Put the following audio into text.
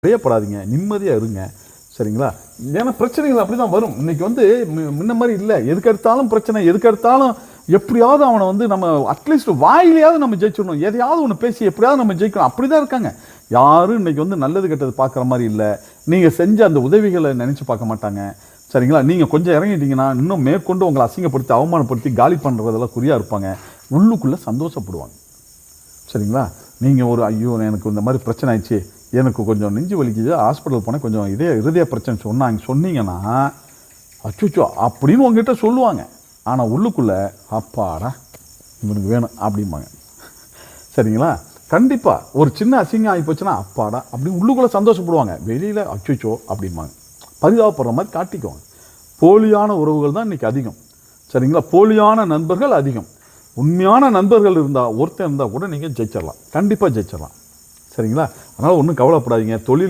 பயப்படாதீங்க, நிம்மதியா இருங்க. சரிங்களா? ஏன்னா பிரச்சனைகள் அப்படிதான் வரும். இன்னைக்கு வந்து முன்ன மாரி இல்ல. எதுக்கெடுத்தாலும் பிரச்சனை, எதுக்கெடுத்தாலும் எப்படியாவது அவன வந்து நம்ம அட்லீஸ்ட் வாயிலயாவது நம்ம ஜெயிச்சிடணும். எதையாவது ஒண்ணு பேசி எப்படியாவது நம்ம ஜெயிக்கணும். அப்படிதான் இருக்காங்க. யாரும் இன்னைக்கு வந்து நல்லது கெட்டது பார்க்குற மாரி இல்ல. நீங்க செஞ்ச அந்த உதவிகள நெனச்சு பார்க்க மாட்டாங்க. சரிங்களா? நீங்க கொஞ்சம் இறங்கிட்டீங்கன்னா, இன்னும் மேற்கொண்டு உங்கள அசிங்கப்படுத்தி, அவமானப்படுத்தி காலி பண்றதுல குறியா இருப்பாங்க. உள்ளுக்குள்ள சந்தோஷப்படுவாங்க. சரிங்களா? நீங்க ஒரு ஐயோ! எனக்கு இந்த மாரி பிரச்சனை ஆயிடுச்சு. எனக்கு கொஞ்சம் நெஞ்சு வலிக்குது. ஹாஸ்பிட்டல் போனேன். கொஞ்சம் இருதய பிரச்சனை சொன்னீங்கன்னா, அச்சச்சோ! அப்படின்னு உங்ககிட்ட சொல்லுவாங்க. ஆனா உள்ளுக்குள்ள அப்பாடா! இவனுக்கு வேணும் அப்படிம்பாங்க. சரிங்களா? கண்டிப்பா. ஒரு சின்ன அசிங்கம் ஆகி போச்சுன்னா, அப்பாடா! அப்படி உள்ளுக்குள்ள சந்தோஷப்படுவாங்க. வெளியில அச்சச்சோ! அப்படிம்பாங்க. பரிதாபப்படுற மாதிரி காட்டிக்குவாங்க. போலியான உறவுகள் தான் இன்னைக்கு அதிகம். சரிங்களா? போலியான நண்பர்கள் அதிகம். உண்மையான நண்பர்கள் இருந்தா, ஒருத்தன் இருந்தா கூட நீங்க ஜெயிச்சிடலாம். கண்டிப்பா ஜெயிச்சிடலாம். சரிங்களா? அதனால ஒண்ணும் கவலைப்படாதீங்க. தொழில்ல